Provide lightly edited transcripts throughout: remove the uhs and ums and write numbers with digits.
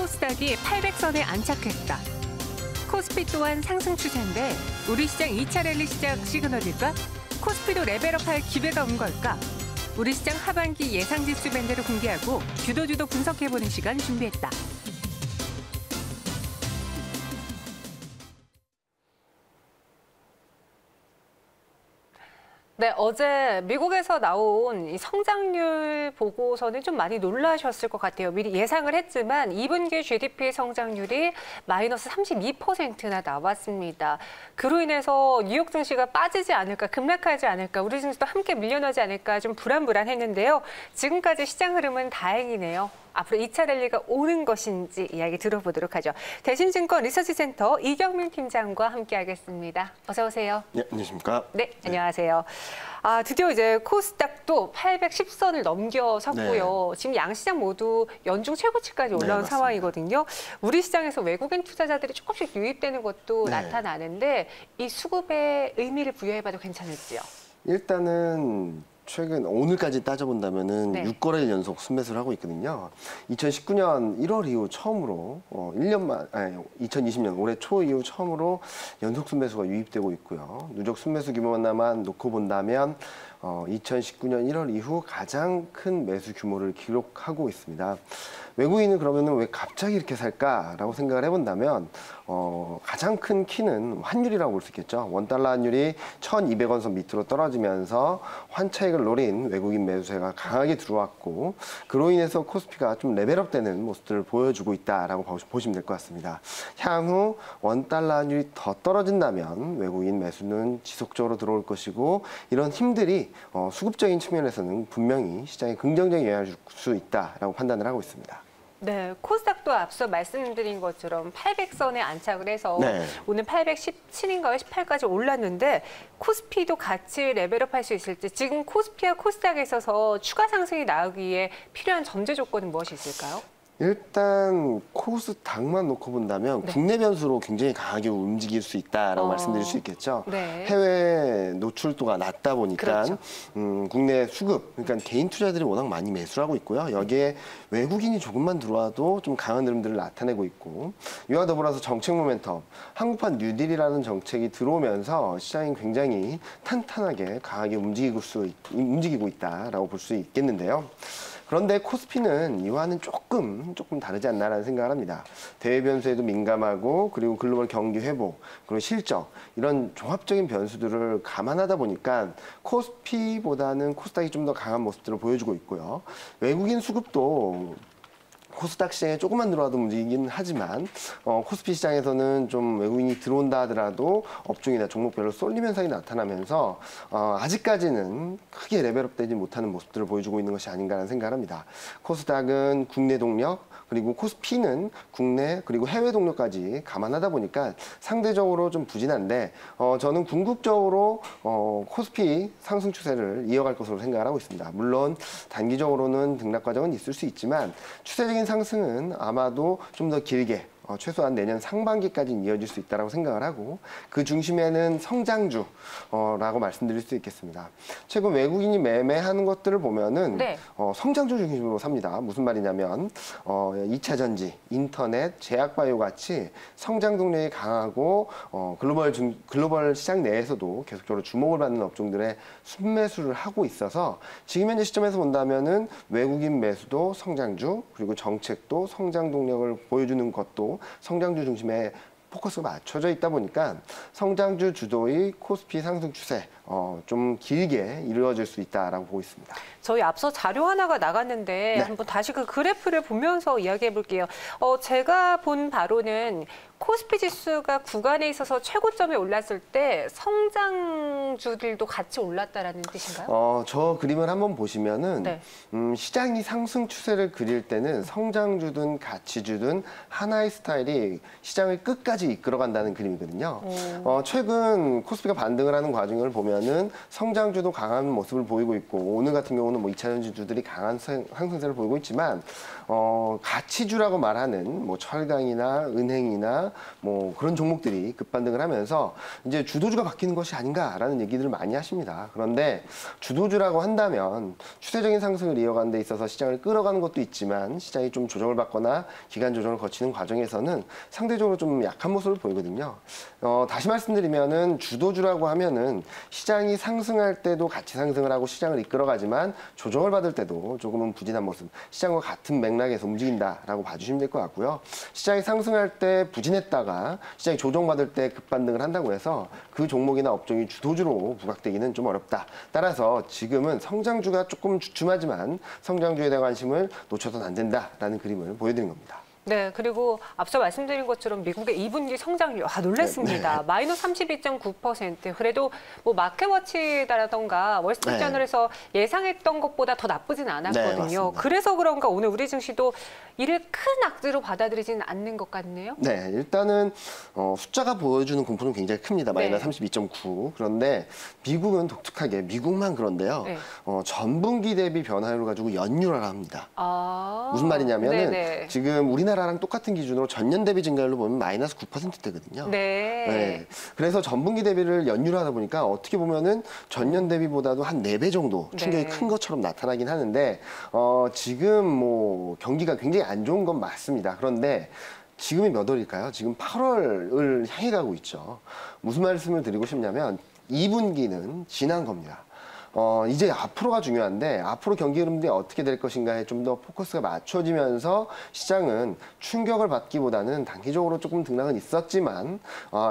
코스닥이 800선에 안착했다. 코스피 또한 상승 추세인데 우리 시장 2차 랠리 시작 시그널일까? 코스피도 레벨업할 기회가 온 걸까? 우리 시장 하반기 예상지수 밴드를 공개하고 주도주도 분석해보는 시간 준비했다. 네, 어제 미국에서 나온 이 성장률 보고서는 좀 많이 놀라셨을 것 같아요. 미리 예상을 했지만 2분기 GDP 성장률이 마이너스 32%나 나왔습니다. 그로 인해서 뉴욕 증시가 빠지지 않을까, 급락하지 않을까, 우리 증시도 함께 밀려나지 않을까 좀 불안했는데요. 지금까지 시장 흐름은 다행이네요. 앞으로 2차 랠리가 오는 것인지 이야기 들어보도록 하죠. 대신증권 리서치센터 이경민 팀장과 함께하겠습니다. 어서 오세요. 네, 안녕하십니까? 네, 안녕하세요. 드디어 이제 코스닥도 810선을 넘겨섰고요. 지금 양시장 모두 연중 최고치까지 올라온 상황이거든요. 우리 시장에서 외국인 투자자들이 조금씩 유입되는 것도 나타나는데 이 수급에 의미를 부여해봐도 괜찮을지요? 일단은 최근 오늘까지 따져본다면은 6거래일 연속 순매수를 하고 있거든요. 2019년 1월 이후 처음으로 2020년 올해 초 이후 처음으로 연속 순매수가 유입되고 있고요. 누적 순매수 규모만 놓고 본다면 2019년 1월 이후 가장 큰 매수 규모를 기록하고 있습니다. 외국인은 그러면은 왜 갑자기 이렇게 살까라고 생각을 해본다면 가장 큰 키는 환율이라고 볼 수 있겠죠. 원달러 환율이 1,200원 선 밑으로 떨어지면서 환차익을 노린 외국인 매수세가 강하게 들어왔고 그로 인해서 코스피가 좀 레벨업되는 모습들을 보여주고 있다라고 보시면 될 것 같습니다. 향후 원달러 환율이 더 떨어진다면 외국인 매수는 지속적으로 들어올 것이고 이런 힘들이 수급적인 측면에서는 분명히 시장에 긍정적인 영향을 줄 수 있다라고 판단을 하고 있습니다. 네, 코스닥도 앞서 말씀드린 것처럼 800선에 안착을 해서 오늘 817인가요? 18까지 올랐는데 코스피도 같이 레벨업할 수 있을지 지금 코스피와 코스닥에 있어서 추가 상승이 나오기에 필요한 전제 조건은 무엇이 있을까요? 일단 코스닥만 놓고 본다면 국내 변수로 굉장히 강하게 움직일 수 있다라고 말씀드릴 수 있겠죠. 해외 노출도가 낮다 보니까 국내 수급, 그러니까 개인 투자들이 워낙 많이 매수를 하고 있고요. 여기에 외국인이 조금만 들어와도 좀 강한 흐름들을 나타내고 있고 이와 더불어서 정책 모멘텀, 한국판 뉴딜이라는 정책이 들어오면서 시장이 굉장히 탄탄하게 강하게 움직이고 있다라고 볼 수 있겠는데요. 그런데 코스피는 이와는 조금 다르지 않나라는 생각을 합니다. 대외 변수에도 민감하고 그리고 글로벌 경기 회복, 그리고 실적 이런 종합적인 변수들을 감안하다 보니까 코스피보다는 코스닥이 좀 더 강한 모습들을 보여주고 있고요. 외국인 수급도 코스닥 시장에 조금만 들어와도 움직이긴 하지만 코스피 시장에서는 좀 외국인이 들어온다 하더라도 업종이나 종목별로 쏠림 현상이 나타나면서 아직까지는 크게 레벨업되지 못하는 모습들을 보여주고 있는 것이 아닌가라는 생각을 합니다. 코스닥은 국내 동력 그리고 코스피는 국내 그리고 해외 동력까지 감안하다 보니까 상대적으로 좀 부진한데 저는 궁극적으로 코스피 상승 추세를 이어갈 것으로 생각을 하고 있습니다. 물론 단기적으로는 등락 과정은 있을 수 있지만 추세적인 상승은 아마도 좀 더 길게 최소한 내년 상반기까지는 이어질 수 있다고 생각을 하고 그 중심에는 성장주라고 말씀드릴 수 있겠습니다. 최근 외국인이 매매하는 것들을 보면은 성장주 중심으로 삽니다. 무슨 말이냐면 2차 전지, 인터넷, 제약바이오 같이 성장 동력이 강하고 글로벌 시장 내에서도 계속적으로 주목을 받는 업종들의 순매수를 하고 있어서 지금 현재 시점에서 본다면은 외국인 매수도 성장주 그리고 정책도 성장 동력을 보여주는 것도 성장주 중심에 포커스가 맞춰져 있다 보니까 성장주 주도의 코스피 상승 추세 좀 길게 이루어질 수 있다라고 보고 있습니다. 저희 앞서 자료 하나가 나갔는데 한번 다시 그 그래프를 보면서 이야기해 볼게요. 제가 본 바로는 코스피 지수가 구간에 있어서 최고점에 올랐을 때 성장주들도 같이 올랐다라는 뜻인가요? 저 그림을 한번 보시면은 시장이 상승 추세를 그릴 때는 성장주든 가치주든 하나의 스타일이 시장을 끝까지 이끌어간다는 그림이거든요. 최근 코스피가 반등을 하는 과정을 보면은 성장주도 강한 모습을 보이고 있고 오늘 같은 경우는 뭐 2차 전지주들이 강한 상승세를 보이고 있지만 가치주라고 말하는 뭐 철강이나 은행이나 주식이나 뭐 그런 종목들이 급반등을 하면서 이제 주도주가 바뀌는 것이 아닌가라는 얘기들을 많이 하십니다. 그런데 주도주라고 한다면 추세적인 상승을 이어가는 데 있어서 시장을 끌어가는 것도 있지만 시장이 좀 조정을 받거나 기간 조정을 거치는 과정에서는 상대적으로 좀 약한 모습을 보이거든요. 다시 말씀드리면은 주도주라고 하면은 시장이 상승할 때도 같이 상승을 하고 시장을 이끌어가지만 조정을 받을 때도 조금은 부진한 모습, 시장과 같은 맥락에서 움직인다라고 봐주시면 될 것 같고요. 시장이 상승할 때 부진했다가 시장이 조정받을 때 급반등을 한다고 해서 그 종목이나 업종이 주도주로 부각되기는 좀 어렵다. 따라서 지금은 성장주가 조금 주춤하지만 성장주에 대한 관심을 놓쳐서는 안 된다라는 그림을 보여드린 겁니다. 네, 그리고 앞서 말씀드린 것처럼 미국의 2분기 성장률, 놀랐습니다. 네. 마이너스 32.9%. 그래도 뭐 마켓워치라던가 월스트리트저널에서 예상했던 것보다 더 나쁘진 않았거든요. 그래서 그런가 오늘 우리 증시도 이를 큰 악재로 받아들이지는 않는 것 같네요. 네, 일단은 숫자가 보여주는 공포는 굉장히 큽니다. 마이너스 32.9. 그런데 미국은 독특하게 미국만 그런데요. 전분기 대비 변화율을 가지고 연율화를 합니다. 무슨 말이냐면은 지금 우리나라랑 똑같은 기준으로 전년 대비 증가율로 보면 마이너스 9%대거든요. 네. 그래서 전분기 대비를 연율하다 보니까 어떻게 보면은 전년 대비보다도 한 4배 정도 충격이 큰 것처럼 나타나긴 하는데 지금 뭐 경기가 굉장히 안 좋은 건 맞습니다. 그런데 지금이 몇 월일까요? 지금 8월을 향해 가고 있죠. 무슨 말씀을 드리고 싶냐면 2분기는 지난 겁니다. 이제 앞으로가 중요한데 앞으로 경기 흐름들이 어떻게 될 것인가에 좀 더 포커스가 맞춰지면서 시장은 충격을 받기보다는 단기적으로 조금 등락은 있었지만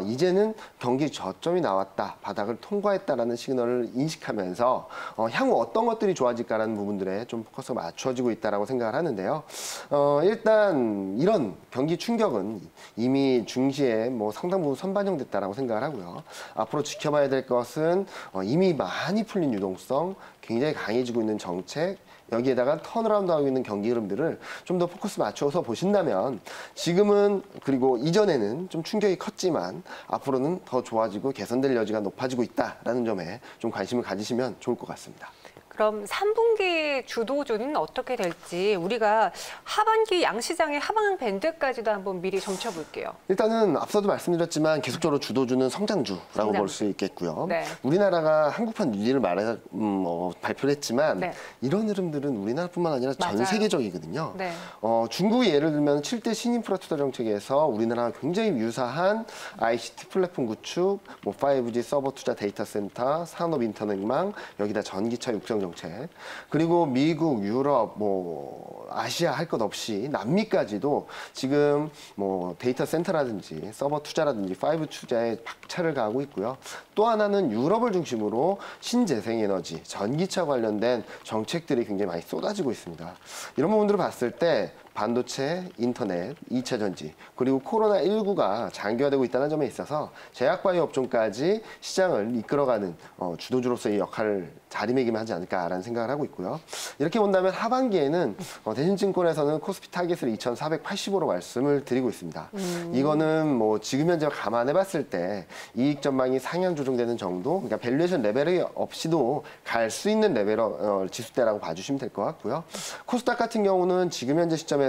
이제는 경기 저점이 나왔다, 바닥을 통과했다라는 시그널을 인식하면서 향후 어떤 것들이 좋아질까라는 부분들에 좀 포커스가 맞춰지고 있다라고 생각을 하는데요. 일단 이런 경기 충격은 이미 중시에 뭐 상당 부분 선반영됐다라고 생각을 하고요. 앞으로 지켜봐야 될 것은 이미 많이 풀린 유동성, 굉장히 강해지고 있는 정책, 여기에다가 턴어라운드하고 있는 경기 흐름들을 좀 더 포커스 맞춰서 보신다면 지금은 그리고 이전에는 좀 충격이 컸지만 앞으로는 더 좋아지고 개선될 여지가 높아지고 있다라는 점에 좀 관심을 가지시면 좋을 것 같습니다. 그럼 3분기 주도주는 어떻게 될지 우리가 하반기 양시장의 하방 밴드까지도 한번 미리 점쳐볼게요. 일단은 앞서도 말씀드렸지만 계속적으로 주도주는 성장주라고 볼 수 있겠고요. 우리나라가 한국판 뉴딜을 발표를 했지만 이런 흐름들은 우리나라뿐만 아니라 전 세계적이거든요. 중국이 예를 들면 7대 신인프라 투자 정책에서 우리나라와 굉장히 유사한 ICT 플랫폼 구축, 뭐 5G 서버 투자 데이터 센터, 산업 인터넷망, 여기다 전기차 육성 정책, 그리고 미국, 유럽, 뭐 아시아 할 것 없이 남미까지도 지금 뭐 데이터 센터라든지 서버 투자라든지 5G 투자에 박차를 가하고 있고요. 또 하나는 유럽을 중심으로 신재생에너지, 전기차 관련된 정책들이 굉장히 많이 쏟아지고 있습니다. 이런 부분들을 봤을 때 반도체, 인터넷, 2차 전지, 그리고 코로나19가 장기화되고 있다는 점에 있어서 제약바이오 업종까지 시장을 이끌어가는 주도주로서의 역할을 자리매김하지 않을까라는 생각을 하고 있고요. 이렇게 본다면 하반기에는 대신증권에서는 코스피 타겟을 2,485로 말씀을 드리고 있습니다. 이거는 뭐 지금 현재 감안해봤을 때 이익 전망이 상향 조정되는 정도, 그러니까 밸류에이션 레벨이 없이도 갈 수 있는 레벨 지수대라고 봐주시면 될 것 같고요. 코스닥 같은 경우는 지금 현재 시점에서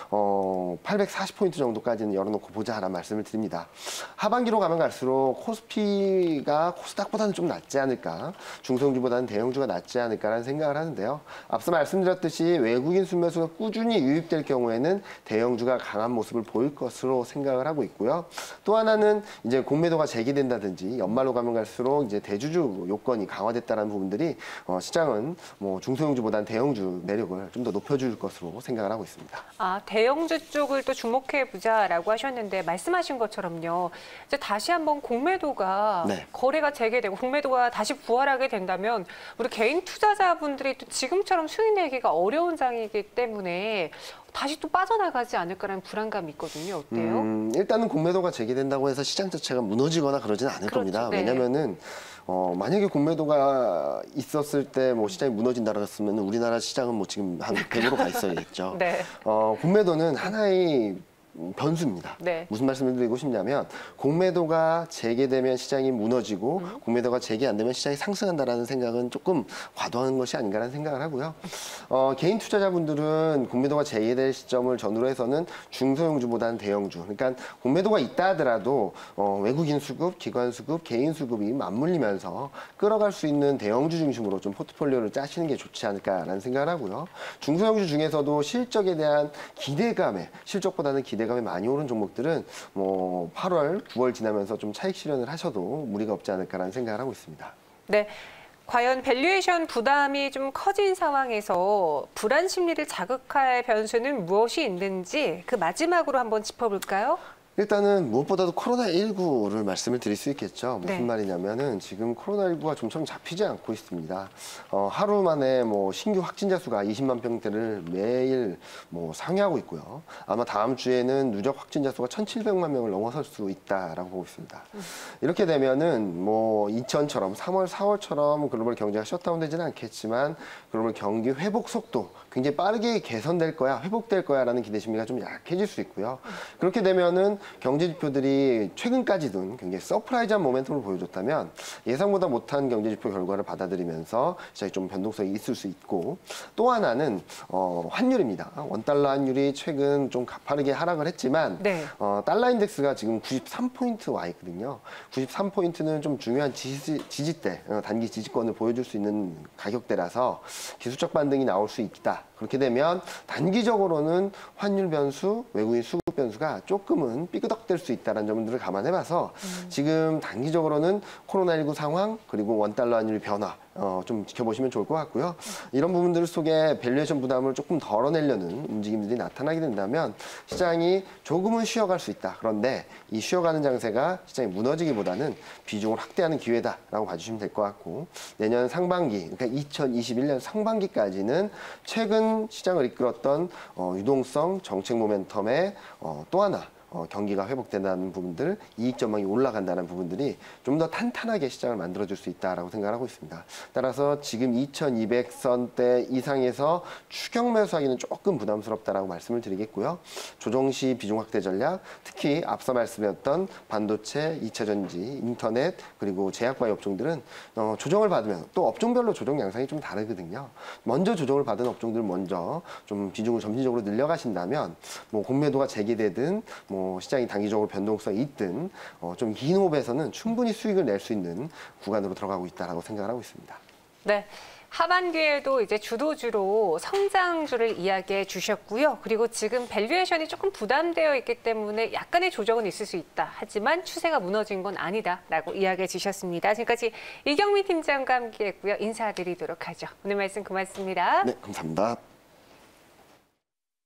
840포인트 정도까지는 열어놓고 보자라는 말씀을 드립니다. 하반기로 가면 갈수록 코스피가 코스닥보다는 좀 낫지 않을까, 중성주보다는 대형주가 낫지 않을까라는 생각을 하는데요. 앞서 말씀드렸듯이 외국인 순매수가 꾸준히 유입될 경우에는 대형주가 강한 모습을 보일 것으로 생각을 하고 있고요. 또 하나는 이제 공매도가 제기된다든지 연말로 가면 갈수록 이제 대주주 요건이 강화됐다는 부분들이 시장은 뭐 중소형주보다는 대형주 매력을 좀 더 높여줄 것으로 생각을 하고 있습니다. 대형주 쪽을 또 주목해 보자라고 하셨는데 말씀하신 것처럼요. 이제 다시 한번 공매도가 거래가 재개되고 공매도가 다시 부활하게 된다면 우리 개인 투자자분들이 또 지금처럼 수익 내기가 어려운 장이기 때문에 다시 또 빠져나가지 않을까라는 불안감이 있거든요. 어때요? 일단은 공매도가 재개된다고 해서 시장 자체가 무너지거나 그러지는 않을 겁니다. 왜냐면은 만약에 공매도가 있었을 때 뭐 시장이 무너진다고 했으면 우리나라 시장은 뭐 지금 한 100으로 가 있어야겠죠. 공매도는 하나의 변수입니다. 네. 무슨 말씀을 드리고 싶냐면 공매도가 재개되면 시장이 무너지고 공매도가 재개 안 되면 시장이 상승한다라는 생각은 조금 과도한 것이 아닌가라는 생각을 하고요. 개인 투자자분들은 공매도가 재개될 시점을 전후로 해서는 중소형주보다는 대형주. 그러니까 공매도가 있다 하더라도 외국인 수급, 기관 수급, 개인 수급이 맞물리면서 끌어갈 수 있는 대형주 중심으로 좀 포트폴리오를 짜시는 게 좋지 않을까라는 생각을 하고요. 중소형주 중에서도 실적에 대한 기대감에 실적보다는 기대감이 많이 오른 종목들은 뭐 8월, 9월 지나면서 좀 차익 실현을 하셔도 무리가 없지 않을까라는 생각을 하고 있습니다. 네. 과연 밸류에이션 부담이 좀 커진 상황에서 불안 심리를 자극할 변수는 무엇이 있는지 그 마지막으로 한번 짚어볼까요? 일단은 무엇보다도 코로나19를 말씀을 드릴 수 있겠죠. 무슨 네. 말이냐면은 지금 코로나19가 좀처럼 잡히지 않고 있습니다. 하루 만에 뭐 신규 확진자 수가 20만 명대를 매일 뭐 상회하고 있고요. 아마 다음 주에는 누적 확진자 수가 1,700만 명을 넘어설 수 있다라고 보고 있습니다. 이렇게 되면은 뭐 2000처럼 3월, 4월처럼 글로벌 경제가 셧다운되지는 않겠지만 글로벌 경기 회복 속도 굉장히 빠르게 개선될 거야, 회복될 거야라는 기대 심리가 좀 약해질 수 있고요. 그렇게 되면은 경제 지표들이 최근까지는 굉장히 서프라이즈한 모멘텀을 보여줬다면 예상보다 못한 경제 지표 결과를 받아들이면서 시장이 좀 변동성이 있을 수 있고 또 하나는 환율입니다. 원달러 환율이 최근 좀 가파르게 하락을 했지만 네. 달러 인덱스가 지금 93포인트 와 있거든요. 93포인트는 좀 중요한 지지대, 단기 지지권을 보여줄 수 있는 가격대라서 기술적 반등이 나올 수 있다. 그렇게 되면 단기적으로는 환율 변수, 외국인 수급 변수가 조금은 삐그덕될 수 있다는 점들을 감안해봐서 지금 단기적으로는 코로나19 상황 그리고 원달러 환율 변화 좀 지켜보시면 좋을 것 같고요. 이런 부분들 속에 밸류에이션 부담을 조금 덜어내려는 움직임들이 나타나게 된다면 시장이 조금은 쉬어갈 수 있다. 그런데 이 쉬어가는 장세가 시장이 무너지기보다는 비중을 확대하는 기회다라고 봐주시면 될 것 같고 내년 상반기, 그러니까 2021년 상반기까지는 최근 시장을 이끌었던 유동성, 정책 모멘텀의 또 하나 경기가 회복된다는 부분들, 이익 전망이 올라간다는 부분들이 좀 더 탄탄하게 시장을 만들어줄 수 있다라고 생각하고 있습니다. 따라서 지금 2200선대 이상에서 추격 매수하기는 조금 부담스럽다라고 말씀을 드리겠고요. 조정 시 비중 확대 전략, 특히 앞서 말씀드렸던 반도체, 2차 전지, 인터넷 그리고 제약바이오 업종들은 조정을 받으면 또 업종별로 조정 양상이 좀 다르거든요. 먼저 조정을 받은 업종들 먼저 좀 비중을 점진적으로 늘려가신다면 뭐 공매도가 재개되든 뭐 시장이 단기적으로 변동성이 있든 좀 긴 호흡에서는 충분히 수익을 낼 수 있는 구간으로 들어가고 있다라고 생각을 하고 있습니다. 네. 하반기에도 이제 주도주로 성장주를 이야기해 주셨고요. 그리고 지금 밸류에이션이 조금 부담되어 있기 때문에 약간의 조정은 있을 수 있다. 하지만 추세가 무너진 건 아니다라고 이야기해 주셨습니다. 지금까지 이경민 팀장과 함께했고요. 인사드리도록 하죠. 오늘 말씀 고맙습니다. 네, 감사합니다.